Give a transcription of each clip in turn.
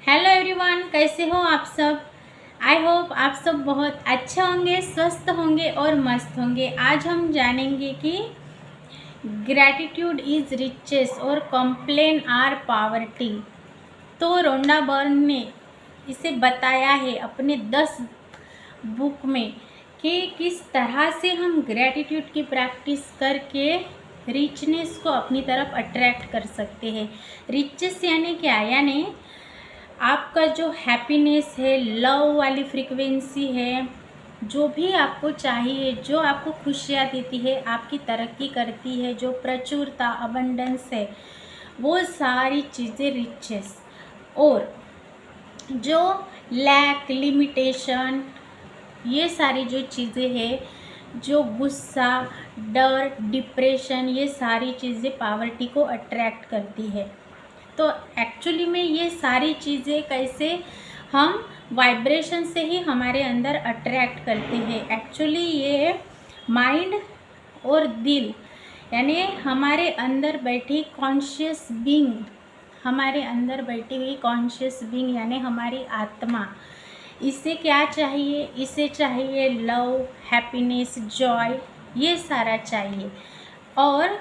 Hello everyone, कैसे हो आप सब। आई होप आप सब बहुत अच्छे होंगे, स्वस्थ होंगे और मस्त होंगे। आज हम जानेंगे कि ग्रैटिट्यूड इज़ रिचेस और कंप्लेन आर पावर्टी। तो रोंडा बर्न ने इसे बताया है अपने 10 बुक में कि किस तरह से हम ग्रैटिट्यूड की प्रैक्टिस करके रिचनेस को अपनी तरफ अट्रैक्ट कर सकते हैं। रिचेस यानी क्या, यानी आपका जो हैप्पीनेस है, लव वाली फ्रीक्वेंसी है, जो भी आपको चाहिए, जो आपको खुशियाँ देती है, आपकी तरक्की करती है, जो प्रचुरता अबंडेंस है, वो सारी चीज़ें रिचेस। और जो लैक, लिमिटेशन, ये सारी जो चीज़ें हैं, जो गुस्सा, डर, डिप्रेशन, ये सारी चीज़ें पावर्टी को अट्रैक्ट करती है। तो एक्चुअली में ये सारी चीज़ें कैसे हम वाइब्रेशन से ही हमारे अंदर अट्रैक्ट करते हैं। एक्चुअली ये माइंड और दिल यानी हमारे अंदर बैठी कॉन्शियस बीइंग, हमारे अंदर बैठी हुई कॉन्शियस बीइंग यानी हमारी आत्मा, इसे क्या चाहिए, इसे चाहिए लव, हैप्पीनेस, जॉय, ये सारा चाहिए। और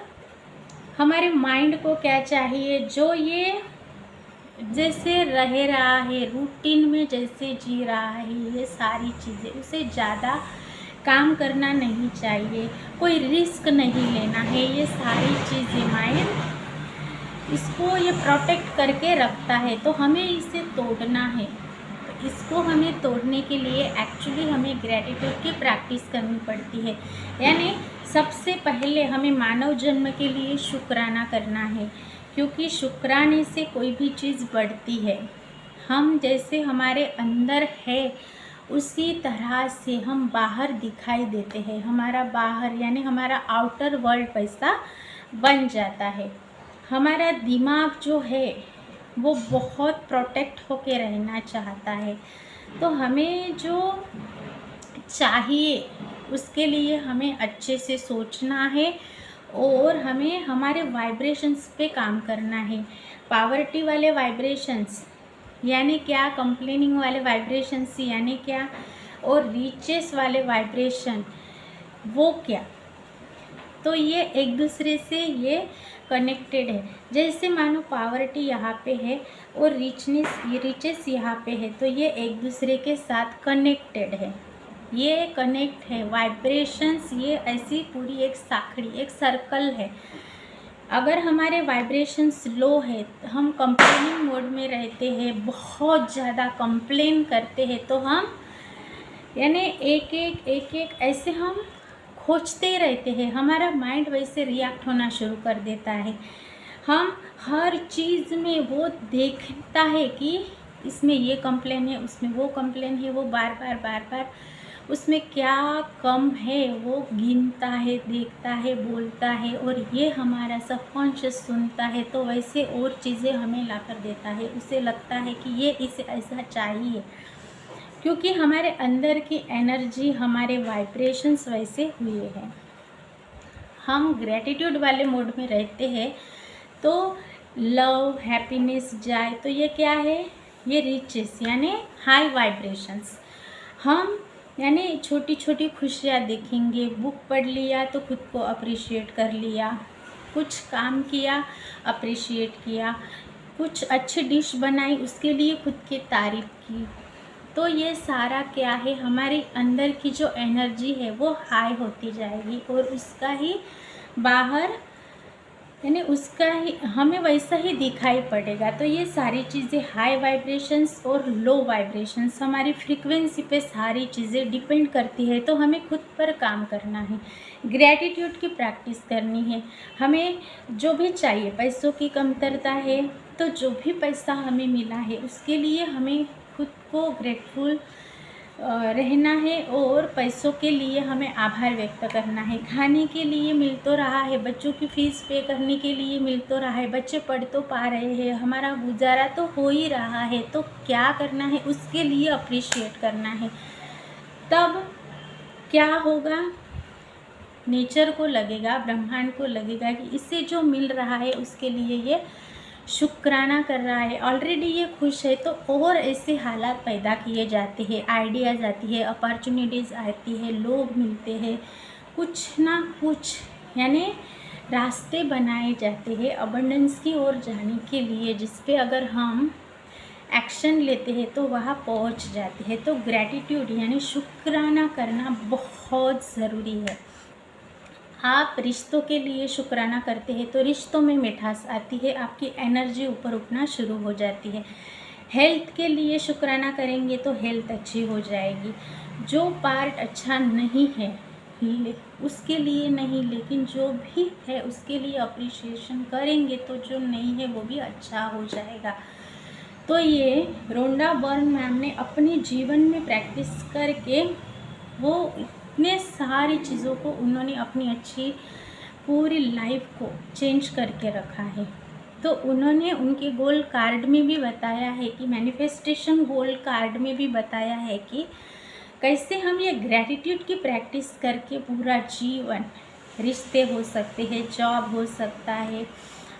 हमारे माइंड को क्या चाहिए, जो ये जैसे रह रहा है रूटीन में, जैसे जी रहा है, ये सारी चीज़ें, उसे ज़्यादा काम करना नहीं चाहिए, कोई रिस्क नहीं लेना है। ये सारी चीज़ें माइंड इसको ये प्रोटेक्ट करके रखता है, तो हमें इसे तोड़ना है। तो इसको हमें तोड़ने के लिए एक्चुअली हमें ग्रैटिट्यूड की प्रैक्टिस करनी पड़ती है। यानी सबसे पहले हमें मानव जन्म के लिए शुक्राना करना है, क्योंकि शुक्राने से कोई भी चीज़ बढ़ती है। हम जैसे हमारे अंदर है उसी तरह से हम बाहर दिखाई देते हैं। हमारा बाहर यानी हमारा आउटर वर्ल्ड वैसा बन जाता है। हमारा दिमाग जो है वो बहुत प्रोटेक्ट होके रहना चाहता है। तो हमें जो चाहिए उसके लिए हमें अच्छे से सोचना है और हमें हमारे वाइब्रेशंस पे काम करना है। पावर्टी वाले वाइब्रेशंस यानी क्या, कंप्लेनिंग वाले वाइब्रेशंस यानी क्या, और रीचेस वाले वाइब्रेशन वो क्या। तो ये एक दूसरे से ये कनेक्टेड है। जैसे मानो पावर्टी यहाँ पे है और रिचेस यहाँ पे है, तो ये एक दूसरे के साथ कनेक्टेड है, ये कनेक्ट है। वाइब्रेशंस ये ऐसी पूरी एक साखड़ी, एक सर्कल है। अगर हमारे वाइब्रेशंस लो है, हम कंप्लेनिंग मोड में रहते हैं, बहुत ज़्यादा कंप्लेन करते हैं, तो हम यानी एक एक ऐसे हम खोजते रहते हैं। हमारा माइंड वैसे रिएक्ट होना शुरू कर देता है। हम हर चीज़ में वो देखता है कि इसमें ये कंप्लेन है, उसमें वो कंप्लेन है, वो बार बार उसमें क्या कम है वो गिनता है, देखता है, बोलता है, और ये हमारा सबकॉन्शियस सुनता है, तो वैसे और चीज़ें हमें ला कर देता है। उसे लगता है कि ये इसे ऐसा चाहिए, क्योंकि हमारे अंदर की एनर्जी, हमारे वाइब्रेशंस वैसे हुए हैं। हम ग्रैटिट्यूड वाले मोड में रहते हैं तो लव, हैप्पीनेस, जॉय, तो ये क्या है, ये रिचेस यानी हाई वाइब्रेशंस। हम यानी छोटी छोटी खुशियाँ देखेंगे, बुक पढ़ लिया तो खुद को अप्रिशिएट कर लिया, कुछ काम किया अप्रिशिएट किया, कुछ अच्छी डिश बनाई उसके लिए खुद की तारीफ़ की। तो ये सारा क्या है, हमारे अंदर की जो एनर्जी है वो हाई होती जाएगी और उसका ही बाहर यानी उसका ही हमें वैसा ही दिखाई पड़ेगा। तो ये सारी चीज़ें हाई वाइब्रेशंस और लो वाइब्रेशंस, हमारी फ्रीक्वेंसी पे सारी चीज़ें डिपेंड करती है। तो हमें खुद पर काम करना है, ग्रैटिट्यूड की प्रैक्टिस करनी है। हमें जो भी चाहिए, पैसों की कमतरता है तो जो भी पैसा हमें मिला है उसके लिए हमें खुद को ग्रेटफुल रहना है, और पैसों के लिए हमें आभार व्यक्त करना है। खाने के लिए मिल तो रहा है, बच्चों की फ़ीस पे करने के लिए मिल तो रहा है, बच्चे पढ़ तो पा रहे हैं, हमारा गुजारा तो हो ही रहा है, तो क्या करना है, उसके लिए अप्रिशिएट करना है। तब क्या होगा, नेचर को लगेगा, ब्रह्मांड को लगेगा कि इससे जो मिल रहा है उसके लिए ये शुक्राना कर रहा है, ऑलरेडी ये खुश है, तो और ऐसे हालात पैदा किए जाते हैं, आइडियाज़ आती है, अपॉर्चुनिटीज़ आती है, लोग मिलते हैं, कुछ ना कुछ यानी रास्ते बनाए जाते हैं अबंडेंस की ओर जाने के लिए, जिस पे अगर हम एक्शन लेते हैं तो वहाँ पहुँच जाते हैं। तो ग्रैटिट्यूड यानी शुक्राना करना बहुत ज़रूरी है। आप रिश्तों के लिए शुक्राना करते हैं तो रिश्तों में मिठास आती है, आपकी एनर्जी ऊपर उठना शुरू हो जाती है। हेल्थ के लिए शुक्राना करेंगे तो हेल्थ अच्छी हो जाएगी। जो पार्ट अच्छा नहीं है उसके लिए नहीं, लेकिन जो भी है उसके लिए अप्रिशिएशन करेंगे तो जो नहीं है वो भी अच्छा हो जाएगा। तो ये रोंडा बर्न मैम ने अपने जीवन में प्रैक्टिस करके वो इतने सारी चीज़ों को उन्होंने अपनी अच्छी पूरी लाइफ को चेंज करके रखा है। तो उन्होंने उनके गोल कार्ड में भी बताया है कि मैनिफेस्टेशन गोल कार्ड में भी बताया है कि कैसे हम ये ग्रैटिट्यूड की प्रैक्टिस करके पूरा जीवन, रिश्ते हो सकते हैं, जॉब हो सकता है,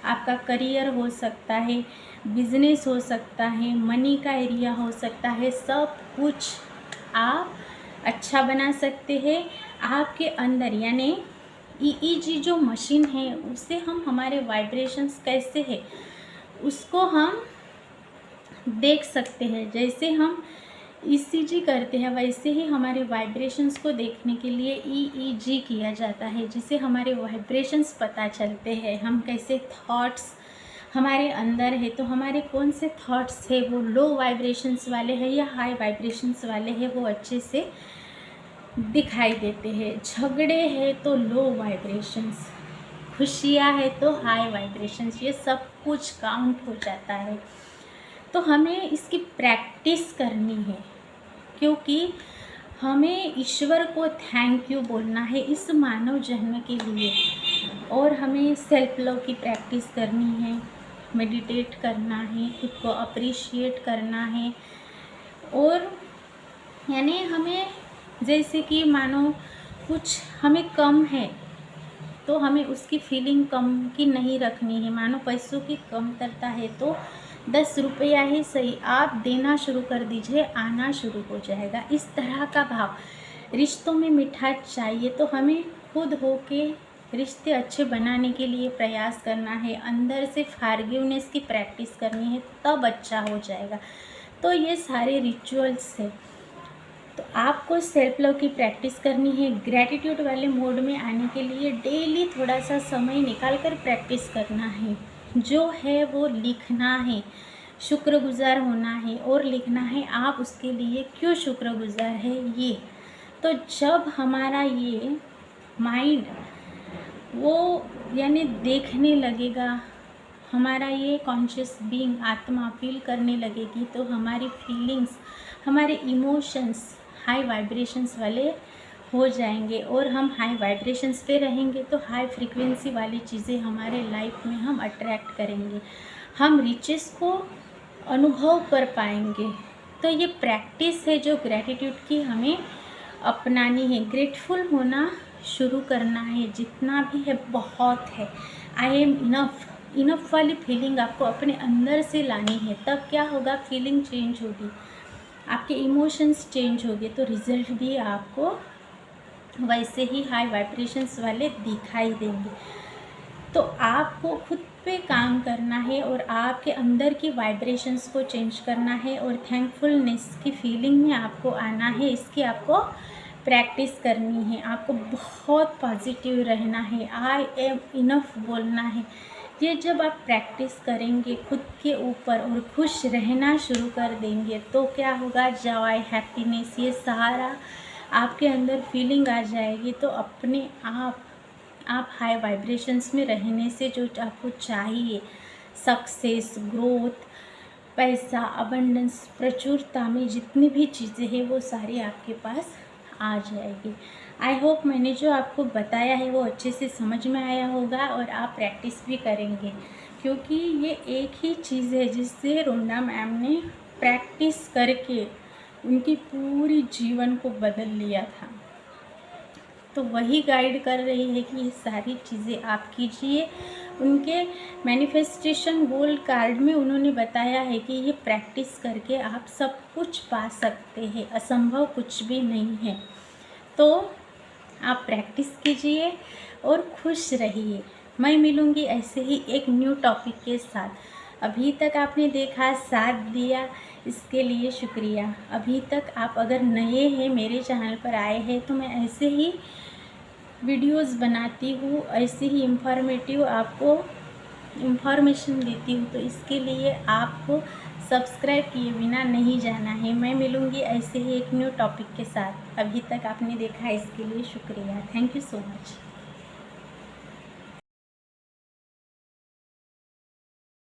आपका करियर हो सकता है, बिजनेस हो सकता है, मनी का एरिया हो सकता है, सब कुछ आप अच्छा बना सकते हैं। आपके अंदर यानी ईईजी जो मशीन है उससे हम हमारे वाइब्रेशंस कैसे है उसको हम देख सकते हैं। जैसे हम ईसीजी करते हैं वैसे ही हमारे वाइब्रेशंस को देखने के लिए ईईजी किया जाता है, जिससे हमारे वाइब्रेशंस पता चलते हैं, हम कैसे थॉट्स हमारे अंदर है, तो हमारे कौन से थॉट्स है वो लो वाइब्रेशंस वाले हैं या हाई वाइब्रेशंस वाले हैं, वो अच्छे से दिखाई देते हैं। झगड़े है तो लो वाइब्रेशंस, खुशियाँ है तो हाई वाइब्रेशंस, ये सब कुछ काउंट हो जाता है। तो हमें इसकी प्रैक्टिस करनी है, क्योंकि हमें ईश्वर को थैंक यू बोलना है इस मानव जन्म के लिए, और हमें सेल्फ लव की प्रैक्टिस करनी है, मेडिटेट करना है, खुद को अप्रिशिएट करना है। और यानी हमें जैसे कि मानो कुछ हमें कम है तो हमें उसकी फीलिंग कम की नहीं रखनी है। मानो पैसों की कमतरता है तो 10 रुपया ही सही आप देना शुरू कर दीजिए, आना शुरू हो जाएगा। इस तरह का भाव, रिश्तों में मिठास चाहिए तो हमें खुद हो के रिश्ते अच्छे बनाने के लिए प्रयास करना है, अंदर से फॉरगिवनेस की प्रैक्टिस करनी है, तब अच्छा हो जाएगा। तो ये सारे रिचुअल्स है। तो आपको सेल्फ लव की प्रैक्टिस करनी है। ग्रैटिट्यूड वाले मोड में आने के लिए डेली थोड़ा सा समय निकाल कर प्रैक्टिस करना है। जो है वो लिखना है, शुक्रगुजार होना है और लिखना है आप उसके लिए क्यों शुक्रगुजार है ये। तो जब हमारा ये माइंड वो यानी देखने लगेगा, हमारा ये कॉन्शियस बीइंग आत्मा फील करने लगेगी, तो हमारी फीलिंग्स, हमारे इमोशंस हाई वाइब्रेशंस वाले हो जाएंगे, और हम हाई वाइब्रेशंस पे रहेंगे तो हाई फ्रीक्वेंसी वाली चीज़ें हमारे लाइफ में हम अट्रैक्ट करेंगे, हम रिचेस को अनुभव कर पाएंगे। तो ये प्रैक्टिस है जो ग्रैटिट्यूड की हमें अपनानी है। ग्रेटफुल होना शुरू करना है, जितना भी है बहुत है। आई एम इनफ, इनफ वाली फीलिंग आपको अपने अंदर से लानी है, तब क्या होगा, फीलिंग चेंज होगी, आपके इमोशंस चेंज होंगे, तो रिज़ल्ट भी आपको वैसे ही हाई वाइब्रेशंस वाले दिखाई देंगे। तो आपको खुद पे काम करना है और आपके अंदर की वाइब्रेशंस को चेंज करना है, और थैंकफुलनेस की फीलिंग में आपको आना है। इसकी आपको प्रैक्टिस करनी है, आपको बहुत पॉजिटिव रहना है, आई एम इनफ बोलना है। ये जब आप प्रैक्टिस करेंगे खुद के ऊपर और खुश रहना शुरू कर देंगे, तो क्या होगा, जॉय, हैप्पीनेस, ये सारा आपके अंदर फीलिंग आ जाएगी। तो अपने आप हाई वाइब्रेशंस में रहने से जो आपको चाहिए, सक्सेस, ग्रोथ, पैसा, अबंडेंस, प्रचुरता में जितनी भी चीज़ें हैं वो सारी आपके पास आ जाएगी। आई होप मैंने जो आपको बताया है वो अच्छे से समझ में आया होगा और आप प्रैक्टिस भी करेंगे, क्योंकि ये एक ही चीज़ है जिससे रोंडा मैम ने प्रैक्टिस करके उनकी पूरी जीवन को बदल लिया था। तो वही गाइड कर रही है कि ये सारी चीज़ें आप कीजिए, उनके मैनिफेस्टेशन गोल्ड कार्ड में उन्होंने बताया है कि ये प्रैक्टिस करके आप सब कुछ पा सकते हैं, असंभव कुछ भी नहीं है। तो आप प्रैक्टिस कीजिए और खुश रहिए। मैं मिलूँगी ऐसे ही एक न्यू टॉपिक के साथ। अभी तक आपने देखा, साथ दिया, इसके लिए शुक्रिया। अभी तक आप अगर नए हैं, मेरे चैनल पर आए हैं, तो मैं ऐसे ही वीडियोस बनाती हूँ, ऐसे ही इंफॉर्मेटिव आपको इंफॉर्मेशन देती हूँ। तो इसके लिए आपको सब्सक्राइब किए बिना नहीं जाना है। मैं मिलूँगी ऐसे ही एक न्यू टॉपिक के साथ। अभी तक आपने देखा, इसके लिए शुक्रिया। Thank you so much.